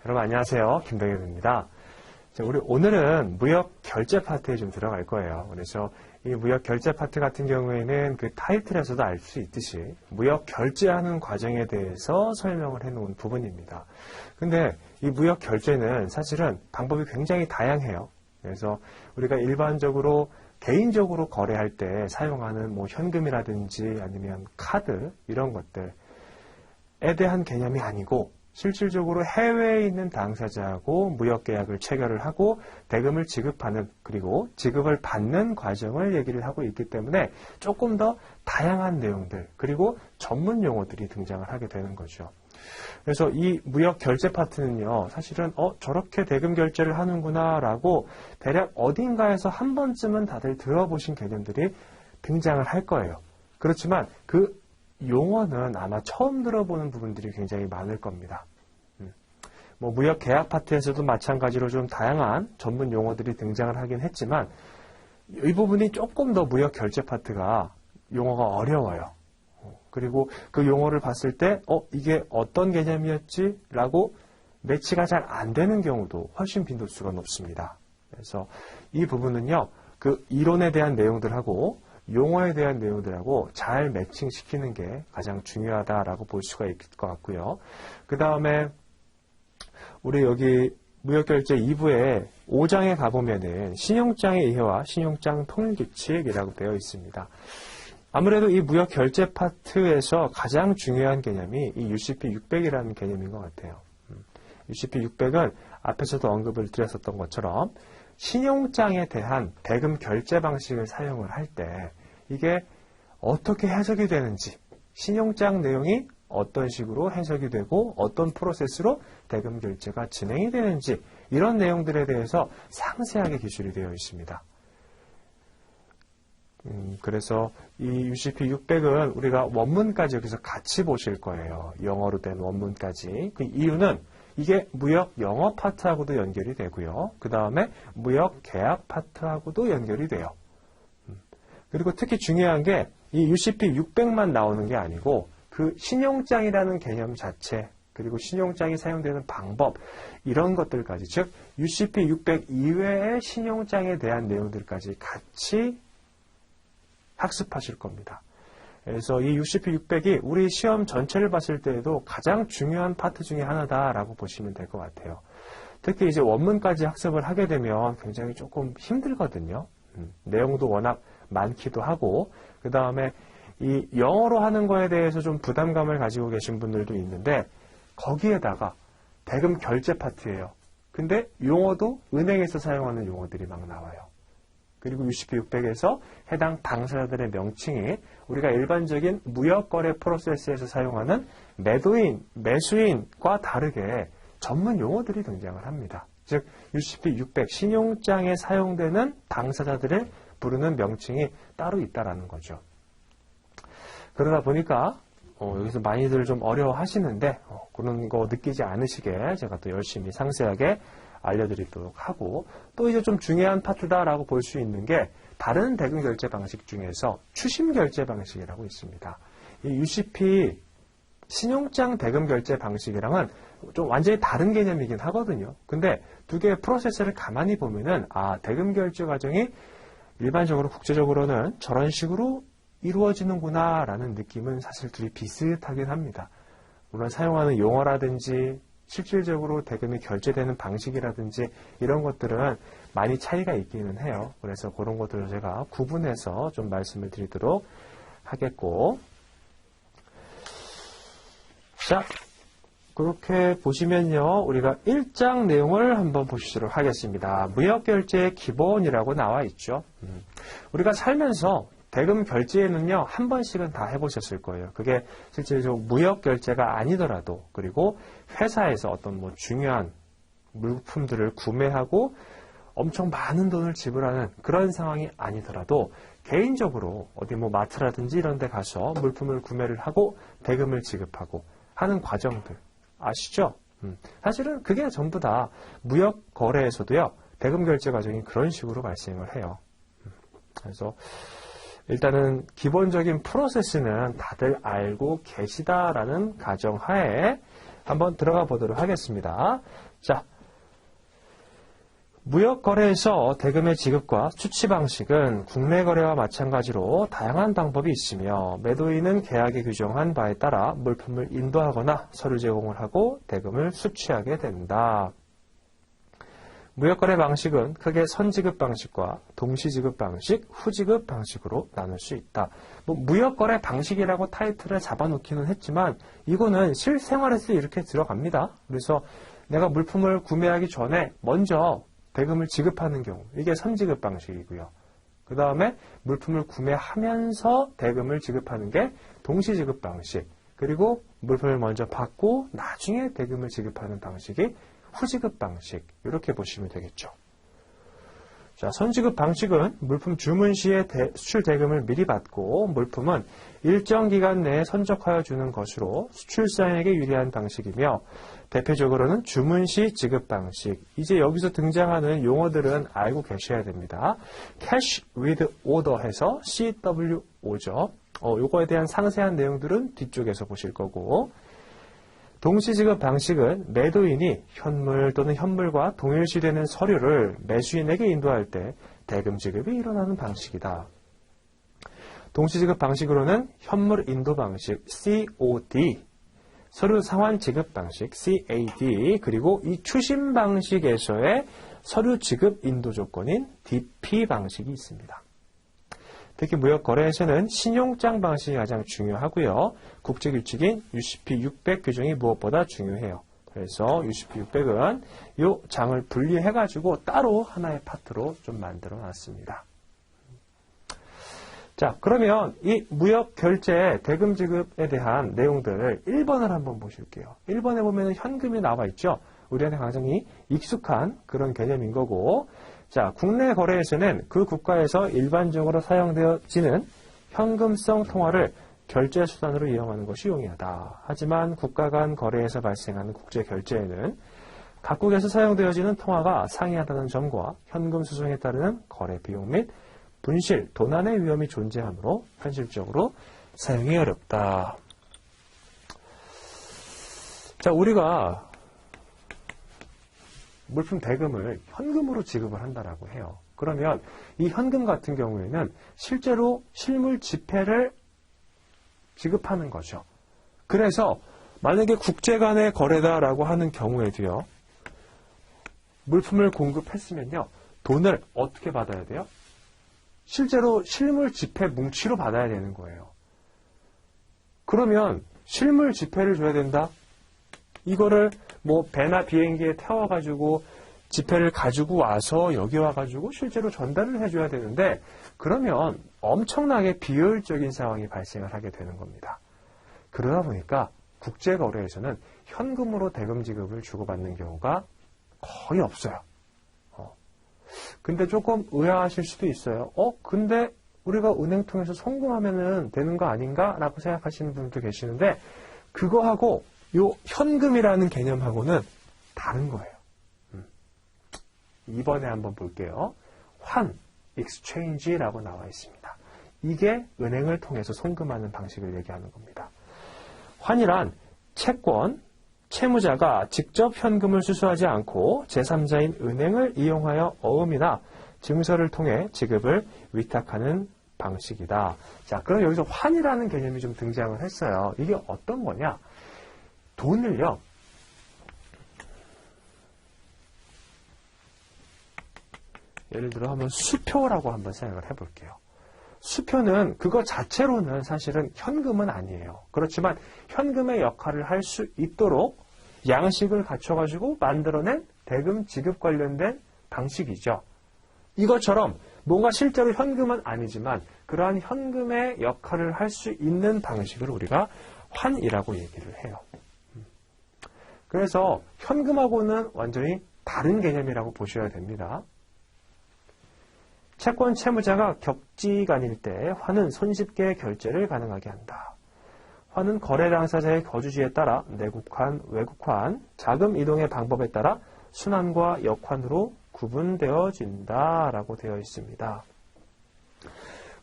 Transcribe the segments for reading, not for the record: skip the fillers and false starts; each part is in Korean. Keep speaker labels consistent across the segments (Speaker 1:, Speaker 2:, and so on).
Speaker 1: 여러분 안녕하세요. 김동엽입니다. 우리 오늘은 무역 결제 파트에 좀 들어갈 거예요. 그래서 이 무역 결제 파트 같은 경우에는 그 타이틀에서도 알 수 있듯이 무역 결제하는 과정에 대해서 설명을 해놓은 부분입니다. 근데 이 무역 결제는 사실은 방법이 굉장히 다양해요. 그래서 우리가 일반적으로 개인적으로 거래할 때 사용하는 뭐 현금이라든지 아니면 카드 이런 것들에 대한 개념이 아니고 실질적으로 해외에 있는 당사자하고 무역계약을 체결을 하고 대금을 지급하는 그리고 지급을 받는 과정을 얘기를 하고 있기 때문에 조금 더 다양한 내용들 그리고 전문 용어들이 등장을 하게 되는 거죠. 그래서 이 무역 결제 파트는요, 사실은 저렇게 대금 결제를 하는구나 라고 대략 어딘가에서 한 번쯤은 다들 들어보신 개념들이 등장을 할 거예요. 그렇지만 그 용어는 아마 처음 들어보는 부분들이 굉장히 많을 겁니다. 뭐 무역 계약 파트에서도 마찬가지로 좀 다양한 전문 용어들이 등장을 하긴 했지만 이 부분이 조금 더 무역 결제 파트가 용어가 어려워요. 그리고 그 용어를 봤을 때 이게 어떤 개념이었지? 라고 매치가 잘 안 되는 경우도 훨씬 빈도수가 높습니다. 그래서 이 부분은요, 그 이론에 대한 내용들하고 용어에 대한 내용들하고 잘 매칭시키는 게 가장 중요하다라고 볼 수가 있을 것 같고요. 그 다음에 우리 여기 무역결제 2부에 5장에 가보면은 신용장의 이해와 신용장 통일규칙이라고 되어 있습니다. 아무래도 이 무역결제 파트에서 가장 중요한 개념이 이 UCP 600이라는 개념인 것 같아요. UCP 600은 앞에서도 언급을 드렸었던 것처럼 신용장에 대한 대금 결제 방식을 사용을 할 때 이게 어떻게 해석이 되는지, 신용장 내용이 어떤 식으로 해석이 되고 어떤 프로세스로 대금 결제가 진행이 되는지 이런 내용들에 대해서 상세하게 기술이 되어 있습니다. 그래서 이 UCP 600은 우리가 원문까지 여기서 같이 보실 거예요. 영어로 된 원문까지. 그 이유는 이게 무역 영어 파트하고도 연결이 되고요. 그 다음에 무역 계약 파트하고도 연결이 돼요. 그리고 특히 중요한 게 이 UCP 600만 나오는 게 아니고 그 신용장이라는 개념 자체 그리고 신용장이 사용되는 방법 이런 것들까지 즉 UCP 600 이외의 신용장에 대한 내용들까지 같이 학습하실 겁니다. 그래서 이 UCP 600이 우리 시험 전체를 봤을 때에도 가장 중요한 파트 중에 하나다라고 보시면 될 것 같아요. 특히 이제 원문까지 학습을 하게 되면 굉장히 조금 힘들거든요. 내용도 워낙 많기도 하고 그 다음에 이 영어로 하는 거에 대해서 좀 부담감을 가지고 계신 분들도 있는데 거기에다가 대금 결제 파트예요. 근데 용어도 은행에서 사용하는 용어들이 막 나와요. 그리고 UCP 600에서 해당 당사자들의 명칭이 우리가 일반적인 무역거래 프로세스에서 사용하는 매도인, 매수인과 다르게 전문 용어들이 등장을 합니다. 즉 UCP 600 신용장에 사용되는 당사자들을 부르는 명칭이 따로 있다라는 거죠. 그러다 보니까 여기서 많이들 좀 어려워하시는데 그런 거 느끼지 않으시게 제가 또 열심히 상세하게 알려드리도록 하고 또 이제 좀 중요한 파트다라고 볼 수 있는 게 다른 대금 결제 방식 중에서 추심 결제 방식이라고 있습니다. 이 UCP 신용장 대금 결제 방식이랑은 좀 완전히 다른 개념이긴 하거든요. 근데 두 개의 프로세스를 가만히 보면은 대금 결제 과정이 일반적으로 국제적으로는 저런 식으로 이루어지는구나 라는 느낌은 사실 둘이 비슷하긴 합니다. 물론 사용하는 용어라든지 실질적으로 대금이 결제되는 방식이라든지 이런 것들은 많이 차이가 있기는 해요. 그래서 그런 것들을 제가 구분해서 좀 말씀을 드리도록 하겠고 자, 그렇게 보시면요. 우리가 1장 내용을 한번 보시도록 하겠습니다. 무역결제의 기본이라고 나와 있죠. 우리가 살면서 대금 결제에는요, 한 번씩은 다 해보셨을 거예요. 그게 실제로 무역 결제가 아니더라도, 그리고 회사에서 어떤 뭐 중요한 물품들을 구매하고 엄청 많은 돈을 지불하는 그런 상황이 아니더라도, 개인적으로 어디 뭐 마트라든지 이런 데 가서 물품을 구매를 하고 대금을 지급하고 하는 과정들, 아시죠? 사실은 그게 전부 다 무역 거래에서도요, 대금 결제 과정이 그런 식으로 발생을 해요. 그래서, 일단은 기본적인 프로세스는 다들 알고 계시다라는 가정하에 한번 들어가 보도록 하겠습니다. 자, 무역거래에서 대금의 지급과 수취 방식은 국내 거래와 마찬가지로 다양한 방법이 있으며 매도인은 계약에 규정한 바에 따라 물품을 인도하거나 서류 제공을 하고 대금을 수취하게 된다. 무역거래 방식은 크게 선지급 방식과 동시지급 방식, 후지급 방식으로 나눌 수 있다. 무역거래 방식이라고 타이틀을 잡아놓기는 했지만 이거는 실생활에서 이렇게 들어갑니다. 그래서 내가 물품을 구매하기 전에 먼저 대금을 지급하는 경우, 이게 선지급 방식이고요. 그 다음에 물품을 구매하면서 대금을 지급하는 게 동시지급 방식, 그리고 물품을 먼저 받고 나중에 대금을 지급하는 방식이 후지급 방식, 이렇게 보시면 되겠죠. 자, 선지급 방식은 물품 주문 시에 수출 대금을 미리 받고 물품은 일정 기간 내에 선적하여 주는 것으로 수출사에게 유리한 방식이며 대표적으로는 주문 시 지급 방식. 이제 여기서 등장하는 용어들은 알고 계셔야 됩니다. Cash with Order 해서 CWO죠. 요거에 대한 상세한 내용들은 뒤쪽에서 보실 거고, 동시지급 방식은 매도인이 현물 또는 현물과 동일시되는 서류를 매수인에게 인도할 때 대금 지급이 일어나는 방식이다. 동시지급 방식으로는 현물 인도 방식 COD, 서류 상환 지급 방식 CAD, 그리고 이 추심 방식에서의 서류 지급 인도 조건인 DP 방식이 있습니다. 특히 무역거래에서는 신용장 방식이 가장 중요하고요. 국제규칙인 UCP 600 규정이 무엇보다 중요해요. 그래서 UCP 600은 이 장을 분리해가지고 따로 하나의 파트로 좀 만들어 놨습니다. 자, 그러면 이 무역결제 대금 지급에 대한 내용들을 1번을 한번 보실게요. 1번에 보면 현금이 나와 있죠. 우리한테 굉장히 익숙한 그런 개념인 거고, 자, 국내 거래에서는 그 국가에서 일반적으로 사용되어지는 현금성 통화를 결제 수단으로 이용하는 것이 용이하다. 하지만 국가 간 거래에서 발생하는 국제 결제에는 각국에서 사용되어지는 통화가 상이하다는 점과 현금 수송에 따르는 거래 비용 및 분실, 도난의 위험이 존재하므로 현실적으로 사용이 어렵다. 자, 우리가 물품 대금을 현금으로 지급을 한다라고 해요. 그러면 이 현금 같은 경우에는 실제로 실물 지폐를 지급하는 거죠. 그래서 만약에 국제 간의 거래다라고 하는 경우에도요, 물품을 공급했으면요, 돈을 어떻게 받아야 돼요? 실제로 실물 지폐 뭉치로 받아야 되는 거예요. 그러면 실물 지폐를 줘야 된다? 이거를 뭐 배나 비행기에 태워가지고 지폐를 가지고 와서 여기 와가지고 실제로 전달을 해줘야 되는데, 그러면 엄청나게 비효율적인 상황이 발생을 하게 되는 겁니다. 그러다 보니까 국제거래에서는 현금으로 대금 지급을 주고받는 경우가 거의 없어요. 근데 조금 의아하실 수도 있어요. 근데 우리가 은행 통해서 송금하면 되는 거 아닌가? 라고 생각하시는 분도 계시는데, 그거하고 요 현금이라는 개념하고는 다른 거예요. 2번에 한번 볼게요. 환, exchange라고 나와 있습니다. 이게 은행을 통해서 송금하는 방식을 얘기하는 겁니다. 환이란 채권, 채무자가 직접 현금을 수수하지 않고 제3자인 은행을 이용하여 어음이나 증서를 통해 지급을 위탁하는 방식이다. 자, 그럼 여기서 환이라는 개념이 좀 등장을 했어요. 이게 어떤 거냐? 돈을요, 예를 들어 한번 수표라고 한번 생각을 해볼게요. 수표는 그거 자체로는 사실은 현금은 아니에요. 그렇지만 현금의 역할을 할 수 있도록 양식을 갖춰가지고 만들어낸 대금 지급 관련된 방식이죠. 이것처럼 뭔가 실제로 현금은 아니지만 그러한 현금의 역할을 할 수 있는 방식을 우리가 환이라고 얘기를 해요. 그래서 현금하고는 완전히 다른 개념이라고 보셔야 됩니다. 채권 채무자가 격지간일 때 환은 손쉽게 결제를 가능하게 한다. 환은 거래 당사자의 거주지에 따라 내국환, 외국환, 자금 이동의 방법에 따라 순환과 역환으로 구분되어진다라고 되어 있습니다.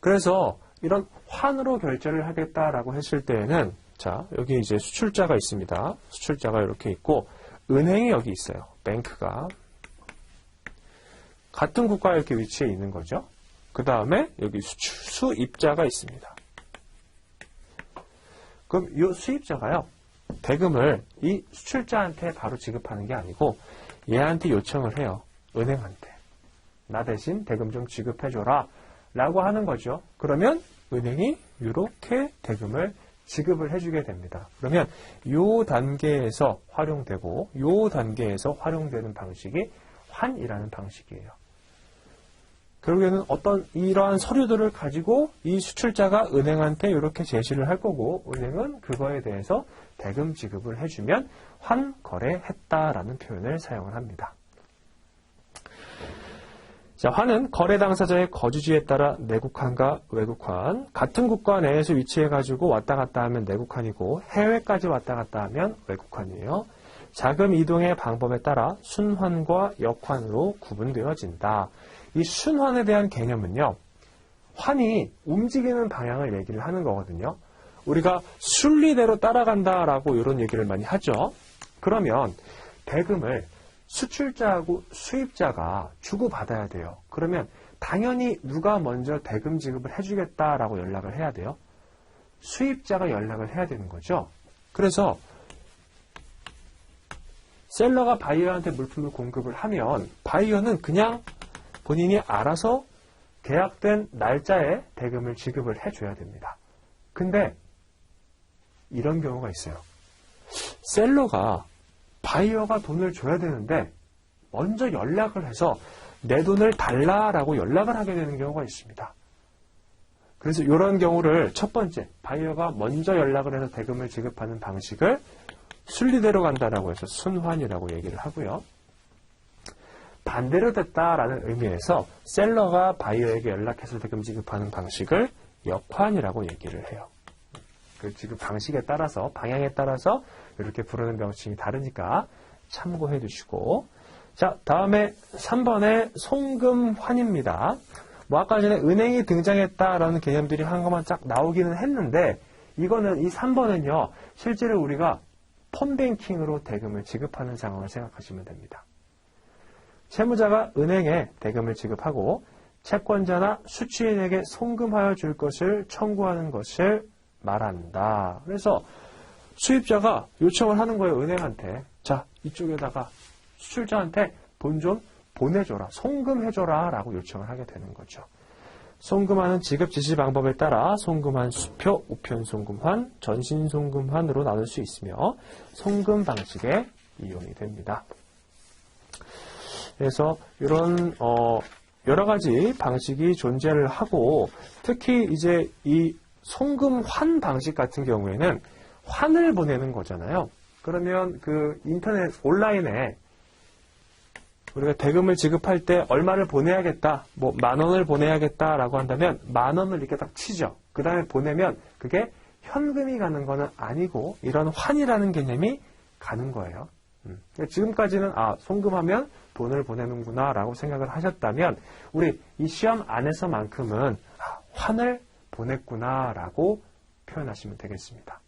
Speaker 1: 그래서 이런 환으로 결제를 하겠다라고 했을 때에는 자, 여기 이제 수출자가 있습니다. 수출자가 이렇게 있고, 은행이 여기 있어요. 뱅크가. 같은 국가에 이렇게 위치해 있는 거죠. 그 다음에 여기 수입자가 있습니다. 그럼 이 수입자가요, 대금을 이 수출자한테 바로 지급하는 게 아니고, 얘한테 요청을 해요. 은행한테. 나 대신 대금 좀 지급해줘라. 라고 하는 거죠. 그러면 은행이 이렇게 대금을 지급을 해주게 됩니다. 그러면 이 단계에서 활용되고 이 단계에서 활용되는 방식이 환이라는 방식이에요. 결국에는 어떤 이러한 서류들을 가지고 이 수출자가 은행한테 이렇게 제시를 할 거고 은행은 그거에 대해서 대금 지급을 해주면 환거래했다라는 표현을 사용을 합니다. 자, 환은 거래 당사자의 거주지에 따라 내국환과 외국환, 같은 국가 내에서 위치해가지고 왔다 갔다 하면 내국환이고 해외까지 왔다 갔다 하면 외국환이에요. 자금 이동의 방법에 따라 순환과 역환으로 구분되어진다. 이 순환에 대한 개념은요, 환이 움직이는 방향을 얘기를 하는 거거든요. 우리가 순리대로 따라간다라고 이런 얘기를 많이 하죠. 그러면 대금을 수출자하고 수입자가 주고받아야 돼요. 그러면 당연히 누가 먼저 대금 지급을 해주겠다라고 연락을 해야 돼요. 수입자가 연락을 해야 되는 거죠. 그래서 셀러가 바이어한테 물품을 공급을 하면 바이어는 그냥 본인이 알아서 계약된 날짜에 대금을 지급을 해줘야 됩니다. 근데 이런 경우가 있어요. 셀러가 바이어가 돈을 줘야 되는데 먼저 연락을 해서 내 돈을 달라라고 연락을 하게 되는 경우가 있습니다. 그래서 이런 경우를 첫 번째, 바이어가 먼저 연락을 해서 대금을 지급하는 방식을 순리대로 간다라고 해서 순환이라고 얘기를 하고요. 반대로 됐다라는 의미에서 셀러가 바이어에게 연락해서 대금 지급하는 방식을 역환이라고 얘기를 해요. 그 지급 방식에 따라서, 방향에 따라서 이렇게 부르는 방식이 다르니까 참고해 두시고. 자, 다음에 3번의 송금환입니다. 뭐 아까 전에 은행이 등장했다라는 개념들이 한것만 쫙 나오기는 했는데 이거는 이 3번은요. 실제로 우리가 폰뱅킹으로 대금을 지급하는 상황을 생각하시면 됩니다. 채무자가 은행에 대금을 지급하고 채권자나 수취인에게 송금하여 줄 것을 청구하는 것을 말한다. 그래서 수입자가 요청을 하는 거예요. 은행한테. 자, 이쪽에다가 수출자한테 돈 좀 보내줘라. 송금해줘라. 라고 요청을 하게 되는 거죠. 송금하는 지급 지시 방법에 따라 송금한 수표, 우편 송금환, 전신 송금환으로 나눌 수 있으며 송금 방식에 이용이 됩니다. 그래서 이런 여러 가지 방식이 존재를 하고 특히 이제 이 송금환 방식 같은 경우에는 환을 보내는 거잖아요. 그러면 그 인터넷 온라인에 우리가 대금을 지급할 때 얼마를 보내야겠다, 뭐 10,000원을 보내야겠다라고 한다면 10,000원을 이렇게 딱 치죠. 그 다음에 보내면 그게 현금이 가는 거는 아니고 이런 환이라는 개념이 가는 거예요. 지금까지는 송금하면 돈을 보내는구나 라고 생각을 하셨다면 우리 이 시험 안에서만큼은 환을 보냈구나 라고 표현하시면 되겠습니다.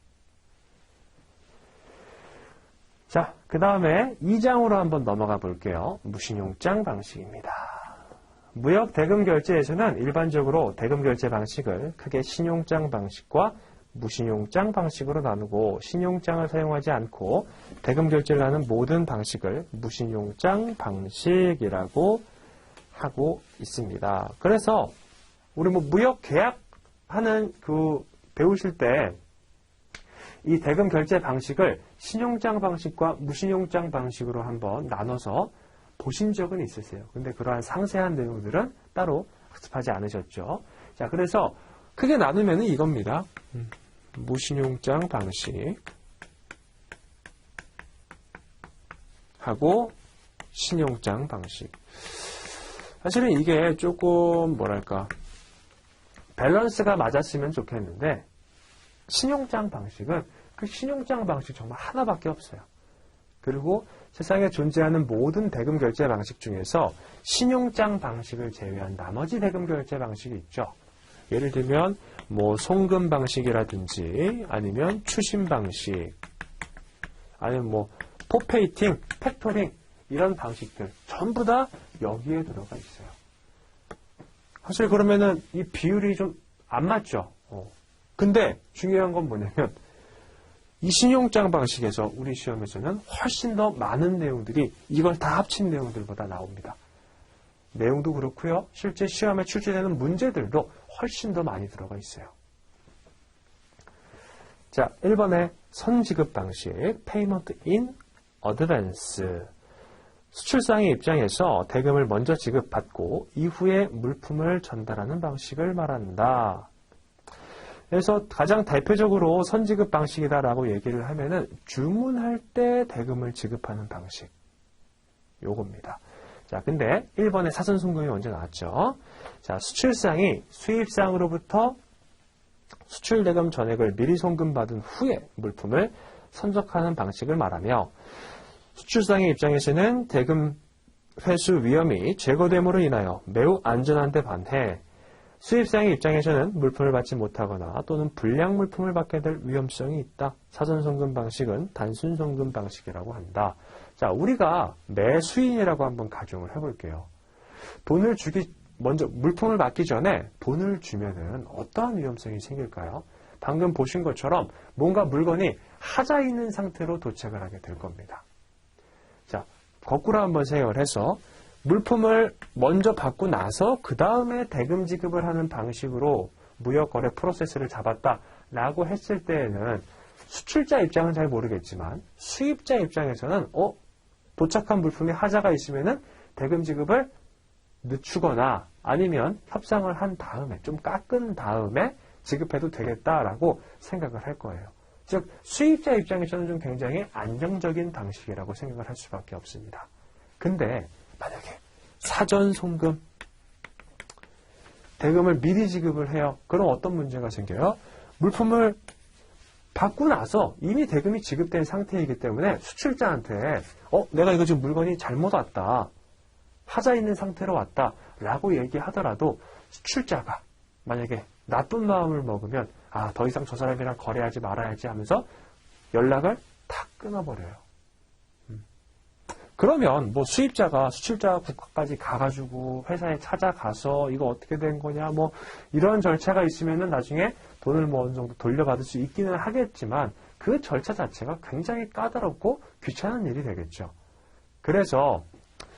Speaker 1: 자, 그 다음에 2장으로 한번 넘어가 볼게요. 무신용장 방식입니다. 무역 대금 결제에서는 일반적으로 대금 결제 방식을 크게 신용장 방식과 무신용장 방식으로 나누고 신용장을 사용하지 않고 대금 결제를 하는 모든 방식을 무신용장 방식이라고 하고 있습니다. 그래서 우리 뭐 무역 계약하는 배우실 때 이 대금 결제 방식을 신용장 방식과 무신용장 방식으로 한번 나눠서 보신 적은 있으세요. 근데 그러한 상세한 내용들은 따로 학습하지 않으셨죠. 자, 그래서 크게 나누면 이겁니다. 무신용장 방식 하고 신용장 방식. 사실은 이게 조금 뭐랄까 밸런스가 맞았으면 좋겠는데 신용장 방식은 그 신용장 방식 정말 하나밖에 없어요. 그리고 세상에 존재하는 모든 대금 결제 방식 중에서 신용장 방식을 제외한 나머지 대금 결제 방식이 있죠. 예를 들면 뭐 송금 방식이라든지 아니면 추심 방식 아니면 뭐 포페이팅, 팩토링 이런 방식들 전부 다 여기에 들어가 있어요. 사실 그러면은 이 비율이 좀 안 맞죠. 근데 중요한 건 뭐냐면 이 신용장 방식에서 우리 시험에서는 훨씬 더 많은 내용들이 이걸 다 합친 내용들보다 나옵니다. 내용도 그렇고요. 실제 시험에 출제되는 문제들도 훨씬 더 많이 들어가 있어요. 자, 1번의 선지급 방식, Payment in Advance. 수출상의 입장에서 대금을 먼저 지급받고 이후에 물품을 전달하는 방식을 말한다. 그래서 가장 대표적으로 선지급 방식이다라고 얘기를 하면은 주문할 때 대금을 지급하는 방식. 요겁니다. 자, 근데 1번에 사전 송금이 먼저 나왔죠. 자, 수출상이 수입상으로부터 수출 대금 전액을 미리 송금받은 후에 물품을 선적하는 방식을 말하며 수출상의 입장에서는 대금 회수 위험이 제거됨으로 인하여 매우 안전한 데 반해 수입상의 입장에서는 물품을 받지 못하거나 또는 불량 물품을 받게 될 위험성이 있다. 사전 송금 방식은 단순 송금 방식이라고 한다. 자, 우리가 매수인이라고 한번 가정을 해볼게요. 돈을 주기 먼저 물품을 받기 전에 돈을 주면은 어떠한 위험성이 생길까요? 방금 보신 것처럼 뭔가 물건이 하자 있는 상태로 도착을 하게 될 겁니다. 자, 거꾸로 한번 생각을 해서 물품을 먼저 받고 나서 그 다음에 대금 지급을 하는 방식으로 무역거래 프로세스를 잡았다라고 했을 때에는 수출자 입장은 잘 모르겠지만 수입자 입장에서는 도착한 물품에 하자가 있으면은 대금 지급을 늦추거나 아니면 협상을 한 다음에 좀 깎은 다음에 지급해도 되겠다라고 생각을 할 거예요. 즉 수입자 입장에서는 좀 굉장히 안정적인 방식이라고 생각을 할 수밖에 없습니다. 근데 만약에 사전 송금 대금을 미리 지급을 해요. 그럼 어떤 문제가 생겨요? 물품을 받고 나서 이미 대금이 지급된 상태이기 때문에 수출자한테 내가 이거 지금 물건이 잘못 왔다. 하자 있는 상태로 왔다. 라고 얘기하더라도 수출자가 만약에 나쁜 마음을 먹으면 더 이상 저 사람이랑 거래하지 말아야지 하면서 연락을 다 끊어버려요. 그러면 뭐 수입자가 수출자 국가까지 가가지고 회사에 찾아가서 이거 어떻게 된 거냐 뭐 이런 절차가 있으면은 나중에 돈을 뭐 어느 정도 돌려받을 수 있기는 하겠지만 그 절차 자체가 굉장히 까다롭고 귀찮은 일이 되겠죠. 그래서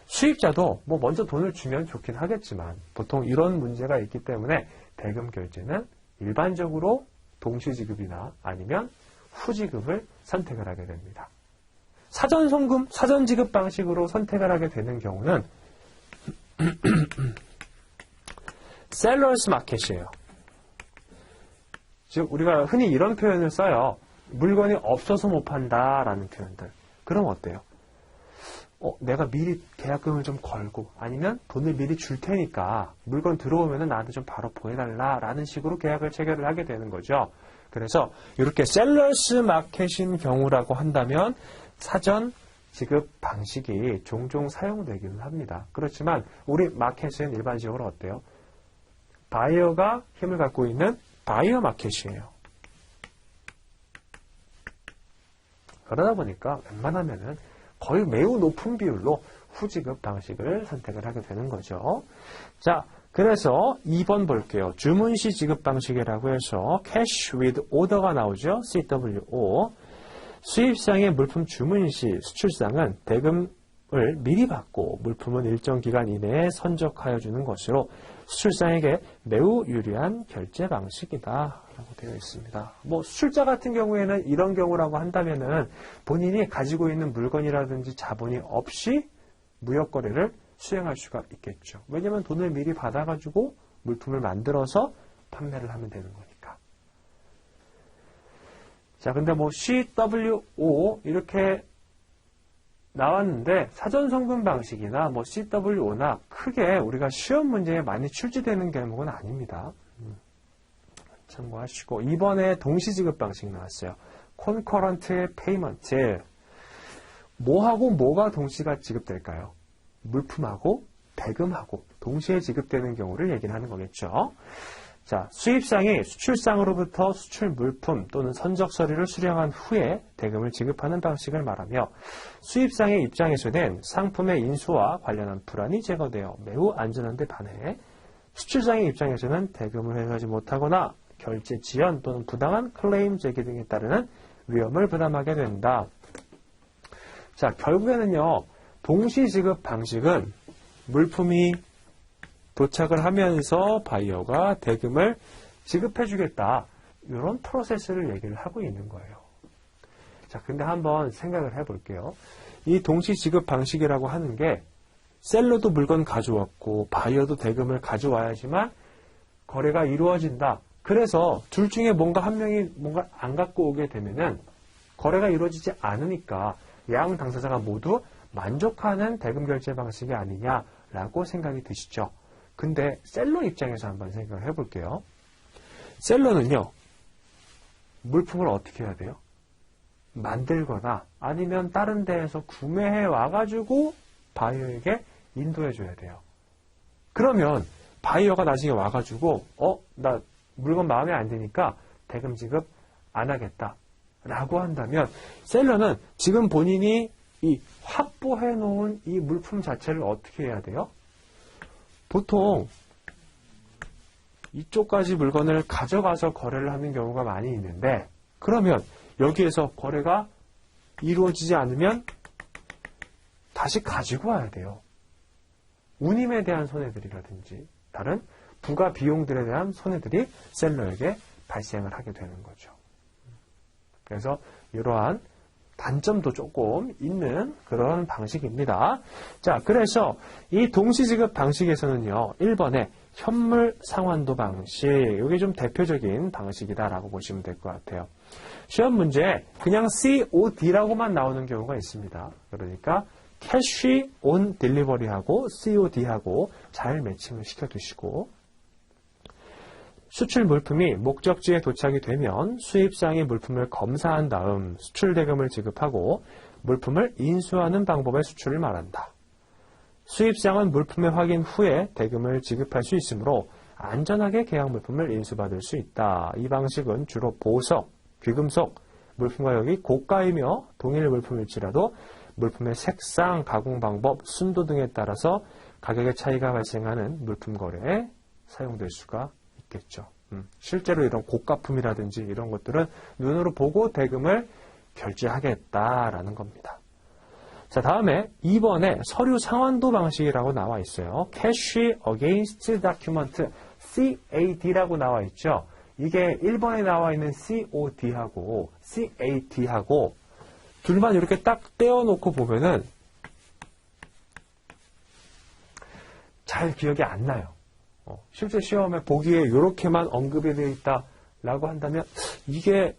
Speaker 1: 수입자도 뭐 먼저 돈을 주면 좋긴 하겠지만 보통 이런 문제가 있기 때문에 대금 결제는 일반적으로 동시지급이나 아니면 후지급을 선택을 하게 됩니다. 사전 송금, 사전 지급 방식으로 선택을 하게 되는 경우는 셀러스 마켓이에요. 즉 우리가 흔히 이런 표현을 써요. 물건이 없어서 못 판다라는 표현들. 그럼 어때요? 내가 미리 계약금을 좀 걸고 아니면 돈을 미리 줄 테니까 물건 들어오면 나한테 좀 바로 보내달라라는 식으로 계약을 체결을 하게 되는 거죠. 그래서 이렇게 셀러스 마켓인 경우라고 한다면 사전 지급 방식이 종종 사용되기는 합니다. 그렇지만 우리 마켓은 일반적으로 어때요? 바이어가 힘을 갖고 있는 바이어 마켓이에요. 그러다 보니까 웬만하면은 거의 매우 높은 비율로 후지급 방식을 선택을 하게 되는 거죠. 자, 그래서 2번 볼게요. 주문 시 지급 방식이라고 해서 Cash with Order가 나오죠. CWO. 수입상의 물품 주문 시 수출상은 대금을 미리 받고 물품은 일정 기간 이내에 선적하여 주는 것으로 수출상에게 매우 유리한 결제 방식이다 라고 되어 있습니다. 뭐 수출자 같은 경우에는 이런 경우라고 한다면은 본인이 가지고 있는 물건이라든지 자본이 없이 무역거래를 수행할 수가 있겠죠. 왜냐하면 돈을 미리 받아가지고 물품을 만들어서 판매를 하면 되는 거니까. 자, 근데 뭐 CWO 이렇게 나왔는데 사전 송금 방식이나 뭐 CWO나 크게 우리가 시험 문제에 많이 출제되는 경우는 아닙니다. 참고하시고 2번에 동시지급 방식 나왔어요. Concurrent Payment. 뭐하고 뭐가 동시가 지급될까요? 물품하고 대금하고 동시에 지급되는 경우를 얘기를 하는 거겠죠. 자, 수입상이 수출상으로부터 수출 물품 또는 선적 서류를 수령한 후에 대금을 지급하는 방식을 말하며 수입상의 입장에서는 상품의 인수와 관련한 불안이 제거되어 매우 안전한 데 반해 수출상의 입장에서는 대금을 회수하지 못하거나 결제 지연 또는 부당한 클레임 제기 등에 따르는 위험을 부담하게 된다. 자, 결국에는요, 동시 지급 방식은 물품이 도착을 하면서 바이어가 대금을 지급해주겠다. 이런 프로세스를 얘기를 하고 있는 거예요. 자, 근데 한번 생각을 해볼게요. 이 동시 지급 방식이라고 하는 게 셀러도 물건 가져왔고 바이어도 대금을 가져와야지만 거래가 이루어진다. 그래서 둘 중에 뭔가 한 명이 뭔가 안 갖고 오게 되면은 거래가 이루어지지 않으니까 양 당사자가 모두 만족하는 대금 결제 방식이 아니냐라고 생각이 드시죠. 근데 셀러 입장에서 한번 생각을 해볼게요. 셀러는요, 물품을 어떻게 해야 돼요? 만들거나 아니면 다른 데에서 구매해 와가지고 바이어에게 인도해 줘야 돼요. 그러면 바이어가 나중에 와가지고 나 물건 마음에 안 드니까 대금 지급 안 하겠다 라고 한다면 셀러는 지금 본인이 이 확보해 놓은 이 물품 자체를 어떻게 해야 돼요? 보통 이쪽까지 물건을 가져가서 거래를 하는 경우가 많이 있는데 그러면 여기에서 거래가 이루어지지 않으면 다시 가지고 와야 돼요. 운임에 대한 손해들이라든지 다른 부가 비용들에 대한 손해들이 셀러에게 발생을 하게 되는 거죠. 그래서 이러한 단점도 조금 있는 그런 방식입니다. 자, 그래서 이 동시지급 방식에서는요, 1번에 현물 상환도 방식, 이게 좀 대표적인 방식이다라고 보시면 될 것 같아요. 시험 문제에 그냥 COD라고만 나오는 경우가 있습니다. 그러니까 Cash on Delivery하고 COD하고 잘 매칭을 시켜두시고 수출 물품이 목적지에 도착이 되면 수입상의 물품을 검사한 다음 수출 대금을 지급하고 물품을 인수하는 방법의 수출을 말한다. 수입상은 물품의 확인 후에 대금을 지급할 수 있으므로 안전하게 계약 물품을 인수받을 수 있다. 이 방식은 주로 보석, 귀금속, 물품 가격이 고가이며 동일 물품일지라도 물품의 색상, 가공 방법, 순도 등에 따라서 가격의 차이가 발생하는 물품 거래에 사용될 수가 있겠죠. 실제로 이런 고가품이라든지 이런 것들은 눈으로 보고 대금을 결제하겠다라는 겁니다. 자, 다음에 2번에 서류 상환도 방식이라고 나와 있어요. Cash Against Document, CAD라고 나와 있죠. 이게 1번에 나와 있는 COD하고 CAD하고 둘만 이렇게 딱 떼어놓고 보면은 잘 기억이 안 나요. 실제 시험에 보기에 이렇게만 언급이 되어 있다라고 한다면 이게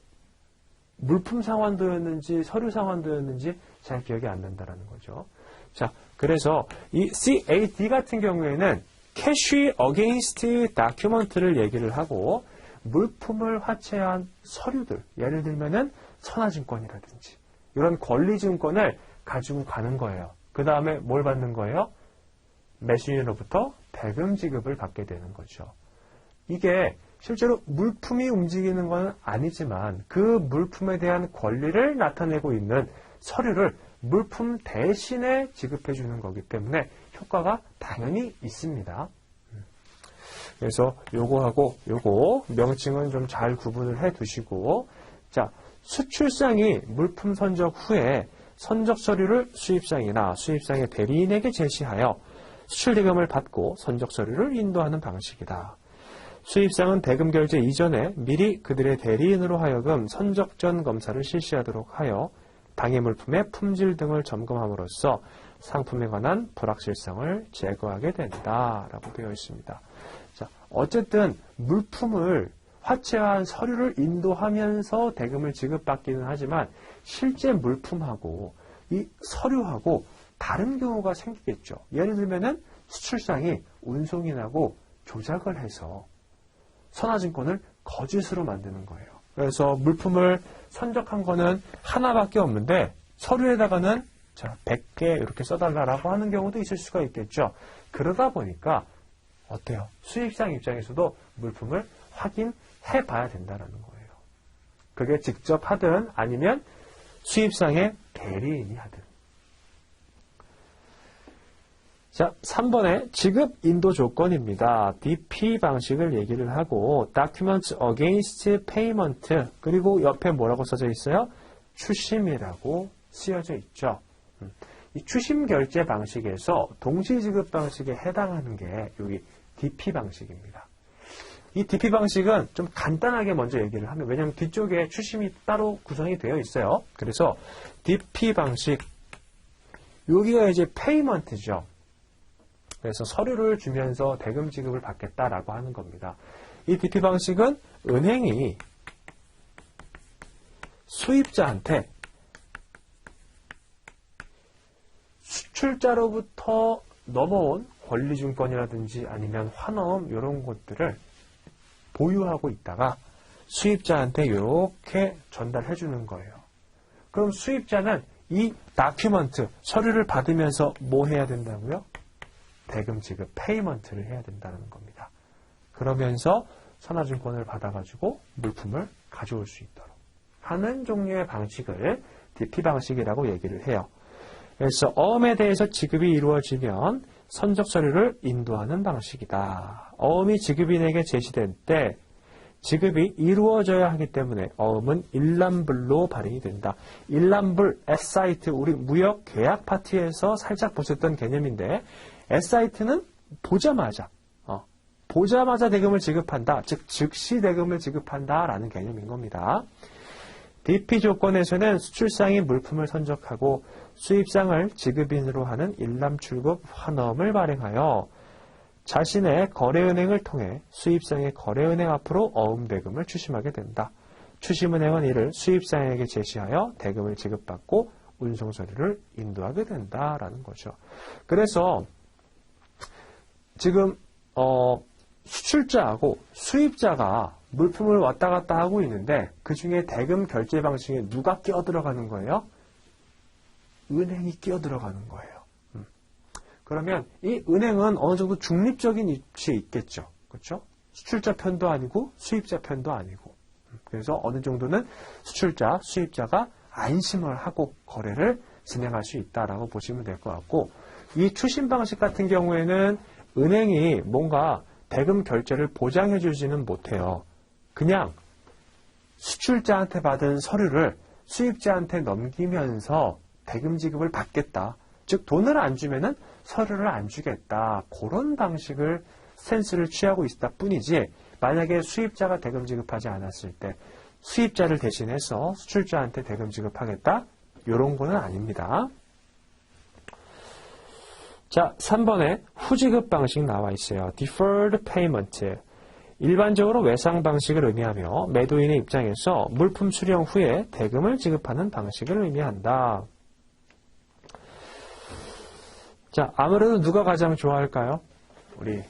Speaker 1: 물품 상환도였는지 서류 상환도였는지 잘 기억이 안 난다라는 거죠. 자, 그래서 이 CAD 같은 경우에는 Cash Against Document를 얘기를 하고 물품을 화체한 서류들, 예를 들면은 선화증권이라든지 이런 권리증권을 가지고 가는 거예요. 그 다음에 뭘 받는 거예요? 매수인으로부터 대금 지급을 받게 되는 거죠. 이게 실제로 물품이 움직이는 건 아니지만 그 물품에 대한 권리를 나타내고 있는 서류를 물품 대신에 지급해 주는 거기 때문에 효과가 당연히 있습니다. 그래서 요거하고 요거 명칭은 좀 잘 구분을 해 두시고, 자, 수출상이 물품 선적 후에 선적 서류를 수입상이나 수입상의 대리인에게 제시하여 수출 대금을 받고 선적 서류를 인도하는 방식이다. 수입상은 대금 결제 이전에 미리 그들의 대리인으로 하여금 선적 전 검사를 실시하도록 하여 당해 물품의 품질 등을 점검함으로써 상품에 관한 불확실성을 제거하게 된다라고 되어 있습니다. 자, 어쨌든 물품을 화체한 서류를 인도하면서 대금을 지급받기는 하지만 실제 물품하고 이 서류하고 다른 경우가 생기겠죠. 예를 들면은 수출상이 운송인하고 조작을 해서 선화증권을 거짓으로 만드는 거예요. 그래서 물품을 선적한 거는 하나밖에 없는데 서류에다가는 자, 100개 이렇게 써달라고 하는 경우도 있을 수가 있겠죠. 그러다 보니까 어때요? 수입상 입장에서도 물품을 확인해 봐야 된다는 거예요. 그게 직접 하든 아니면 수입상의 대리인이 하든. 자, 3번에 지급 인도 조건입니다. DP 방식을 얘기를 하고 Documents Against Payment 그리고 옆에 뭐라고 써져 있어요? 추심이라고 쓰여져 있죠. 이 추심 결제 방식에서 동시 지급 방식에 해당하는 게 여기 DP 방식입니다. 이 DP 방식은 좀 간단하게 먼저 얘기를 하면 왜냐하면 뒤쪽에 추심이 따로 구성이 되어 있어요. 그래서 DP 방식 여기가 이제 페이먼트죠. 그래서 서류를 주면서 대금 지급을 받겠다라고 하는 겁니다. 이 DP 방식은 은행이 수입자한테 수출자로부터 넘어온 권리증권이라든지 아니면 환어음 이런 것들을 보유하고 있다가 수입자한테 이렇게 전달해 주는 거예요. 그럼 수입자는 이 다큐먼트, 서류를 받으면서 뭐 해야 된다고요? 대금 지급, 페이먼트를 해야 된다는 겁니다. 그러면서 선화증권을 받아가지고 물품을 가져올 수 있도록 하는 종류의 방식을 DP 방식이라고 얘기를 해요. 그래서 어음에 대해서 지급이 이루어지면 선적 서류를 인도하는 방식이다. 어음이 지급인에게 제시될 때 지급이 이루어져야 하기 때문에 어음은 일람불로 발행이 된다. 일람불, S사이트, 우리 무역 계약 파트에서 살짝 보셨던 개념인데 S사이트는 보자마자 대금을 지급한다. 즉 즉시 대금을 지급한다라는 개념인 겁니다. DP 조건에서는 수출상이 물품을 선적하고 수입상을 지급인으로 하는 일람출급 환어음을 발행하여 자신의 거래은행을 통해 수입상의 거래은행 앞으로 어음대금을 추심하게 된다. 추심은행은 이를 수입상에게 제시하여 대금을 지급받고 운송서류를 인도하게 된다라는 거죠. 그래서 지금 수출자하고 수입자가 물품을 왔다 갔다 하고 있는데 그 중에 대금 결제 방식에 누가 끼어들어가는 거예요? 은행이 끼어들어가는 거예요. 그러면 이 은행은 어느 정도 중립적인 위치에 있겠죠. 그렇죠? 수출자 편도 아니고 수입자 편도 아니고. 그래서 어느 정도는 수출자, 수입자가 안심을 하고 거래를 진행할 수 있다라고 보시면 될 것 같고 이 추심 방식 같은 경우에는 은행이 뭔가 대금 결제를 보장해 주지는 못해요. 그냥 수출자한테 받은 서류를 수입자한테 넘기면서 대금 지급을 받겠다. 즉 돈을 안 주면은 서류를 안 주겠다. 그런 방식을 스탠스를 취하고 있다 뿐이지 만약에 수입자가 대금 지급하지 않았을 때 수입자를 대신해서 수출자한테 대금 지급하겠다. 이런 거는 아닙니다. 자, 3번에 후지급 방식 나와 있어요. Deferred Payment. 일반적으로 외상 방식을 의미하며 매도인의 입장에서 물품 수령 후에 대금을 지급하는 방식을 의미한다. 자, 아무래도 누가 가장 좋아할까요? 우리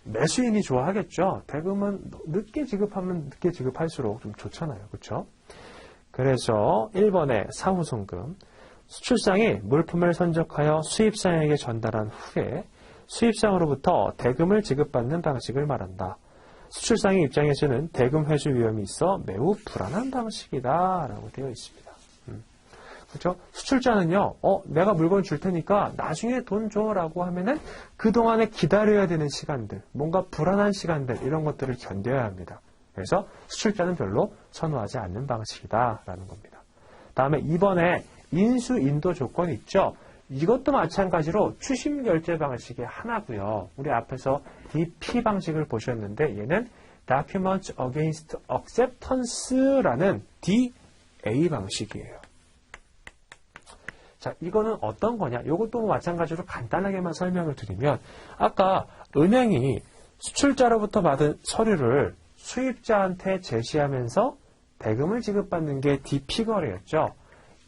Speaker 1: 매수인이 좋아하겠죠. 대금은 늦게 지급하면 늦게 지급할수록 좀 좋잖아요. 그렇죠? 그래서 1번에 사후송금. 수출상이 물품을 선적하여 수입상에게 전달한 후에 수입상으로부터 대금을 지급받는 방식을 말한다. 수출상의 입장에서는 대금 회수 위험이 있어 매우 불안한 방식이다 라고 되어 있습니다. 그렇죠? 수출자는요, 내가 물건 줄 테니까 나중에 돈 줘라고 하면은 그동안에 기다려야 되는 시간들, 뭔가 불안한 시간들, 이런 것들을 견뎌야 합니다. 그래서 수출자는 별로 선호하지 않는 방식이다 라는 겁니다. 다음에 2번에 인수 인도 조건 있죠? 이것도 마찬가지로 추심 결제 방식의 하나고요. 우리 앞에서 DP 방식을 보셨는데 얘는 Documents Against Acceptance라는 DA 방식이에요. 자, 이거는 어떤 거냐? 이것도 마찬가지로 간단하게만 설명을 드리면 아까 은행이 수출자로부터 받은 서류를 수입자한테 제시하면서 대금을 지급받는 게 DP 거래였죠.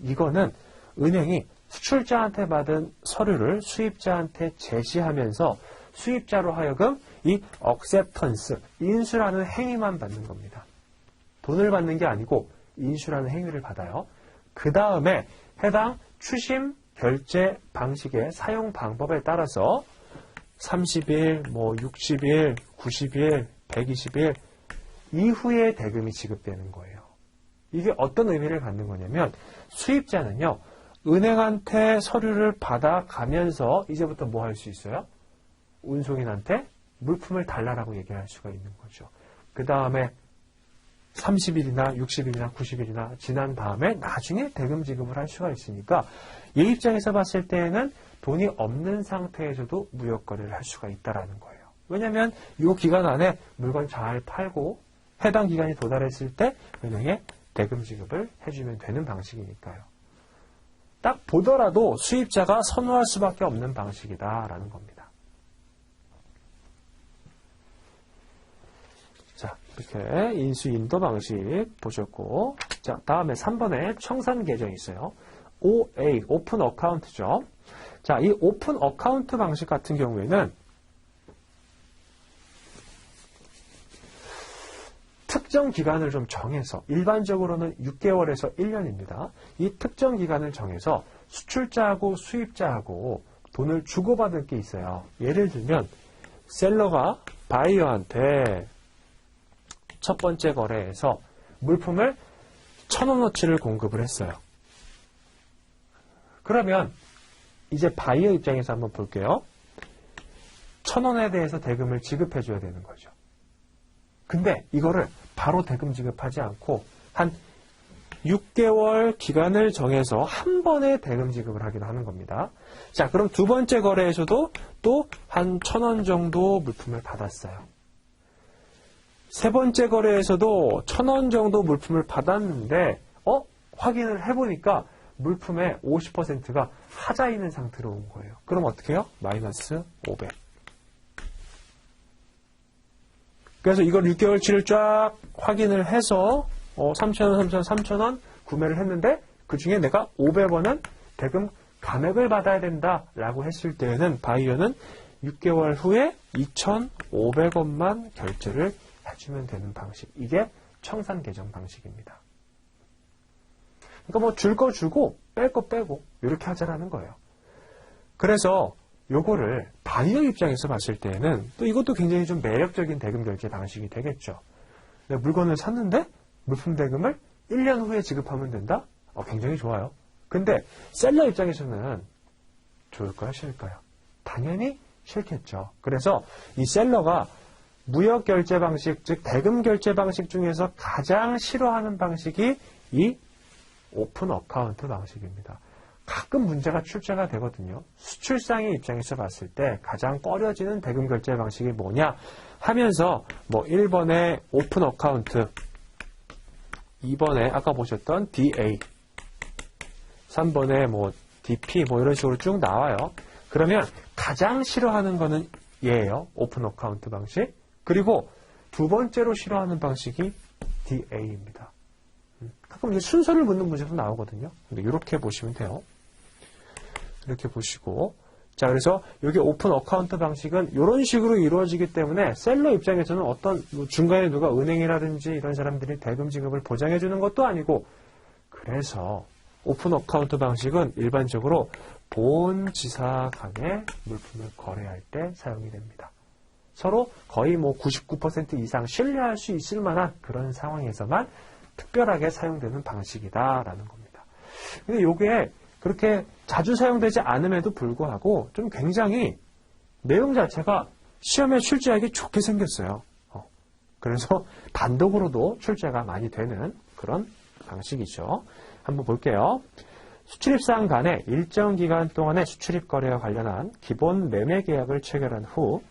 Speaker 1: 이거는 은행이 수출자한테 받은 서류를 수입자한테 제시하면서 수입자로 하여금 이 acceptance, 인수라는 행위만 받는 겁니다. 돈을 받는 게 아니고 인수라는 행위를 받아요. 그 다음에 해당 추심 결제 방식의 사용 방법에 따라서 30일, 60일, 90일, 120일 이후에 대금이 지급되는 거예요. 이게 어떤 의미를 갖는 거냐면 수입자는요. 은행한테 서류를 받아가면서 이제부터 뭐 할 수 있어요? 운송인한테 물품을 달라라고 얘기할 수가 있는 거죠. 그 다음에 30일이나 60일이나 90일이나 지난 다음에 나중에 대금 지급을 할 수가 있으니까 얘 입장에서 봤을 때는 돈이 없는 상태에서도 무역 거래를 할 수가 있다라는 거예요. 왜냐하면 이 기간 안에 물건 잘 팔고 해당 기간이 도달했을 때 은행에 대금 지급을 해주면 되는 방식이니까요. 딱 보더라도 수입자가 선호할 수밖에 없는 방식이다라는 겁니다. 자, 이렇게 인수인도 방식 보셨고, 자, 다음에 3번에 청산 계정이 있어요. OA, 오픈 어카운트죠. 자, 이 오픈 어카운트 방식 같은 경우에는 특정 기간을 좀 정해서, 일반적으로는 6개월에서 1년입니다. 이 특정 기간을 정해서 수출자하고 수입자하고 돈을 주고받을 게 있어요. 예를 들면 셀러가 바이어한테 첫 번째 거래에서 물품을 1,000원어치를 공급을 했어요. 그러면 이제 바이어 입장에서 한번 볼게요. 1,000원에 대해서 대금을 지급해 줘야 되는 거죠. 근데 이거를 바로 대금 지급하지 않고 한 6개월 기간을 정해서 한 번에 대금 지급을 하기로 하는 겁니다. 자, 그럼 두 번째 거래에서도 또 한 1,000원 정도 물품을 받았어요. 세 번째 거래에서도 1,000원 정도 물품을 받았는데 확인을 해보니까 물품의 50%가 하자 있는 상태로 온 거예요. 그럼 어떻게 해요? 마이너스 500. 그래서 이걸 6개월치를 쫙 확인을 해서 3,000원, 3,000원, 3,000원 구매를 했는데 그 중에 내가 500원은 대금 감액을 받아야 된다라고 했을 때에는 바이어는 6개월 후에 2,500원만 결제를 해주면 되는 방식. 이게 청산 계정 방식입니다. 그러니까 뭐 줄 거 주고 뺄 거 빼고 이렇게 하자라는 거예요. 그래서 요거를 바이어 입장에서 봤을 때는 또 이것도 굉장히 좀 매력적인 대금 결제 방식이 되겠죠. 내가 물건을 샀는데 물품 대금을 1년 후에 지급하면 된다? 굉장히 좋아요. 근데 셀러 입장에서는 좋을까요? 싫을까요? 당연히 싫겠죠. 그래서 이 셀러가 무역 결제 방식, 즉 대금 결제 방식 중에서 가장 싫어하는 방식이 이 오픈 어카운트 방식입니다. 가끔 문제가 출제가 되거든요. 수출상의 입장에서 봤을 때 가장 꺼려지는 대금 결제 방식이 뭐냐 하면서 뭐 1번에 오픈 어카운트, 2번에 아까 보셨던 DA, 3번에 뭐 DP 뭐 이런 식으로 쭉 나와요. 그러면 가장 싫어하는 거는 얘예요. 오픈 어카운트 방식. 그리고 두 번째로 싫어하는 방식이 DA입니다. 가끔 이제 순서를 묻는 문제도 나오거든요. 근데 이렇게 보시면 돼요. 이렇게 보시고, 자, 그래서 여기 오픈 어카운트 방식은 이런 식으로 이루어지기 때문에 셀러 입장에서는 어떤 중간에 누가 은행이라든지 이런 사람들이 대금 지급을 보장해 주는 것도 아니고, 그래서 오픈 어카운트 방식은 일반적으로 본지사 간에 물품을 거래할 때 사용이 됩니다. 서로 거의 뭐 99% 이상 신뢰할 수 있을 만한 그런 상황에서만 특별하게 사용되는 방식이다라는 겁니다. 근데 이게 그렇게 자주 사용되지 않음에도 불구하고 좀 굉장히 내용 자체가 시험에 출제하기 좋게 생겼어요. 그래서 단독으로도 출제가 많이 되는 그런 방식이죠. 한번 볼게요. 수출입상 간에 일정 기간 동안의 수출입 거래와 관련한 기본 매매 계약을 체결한 후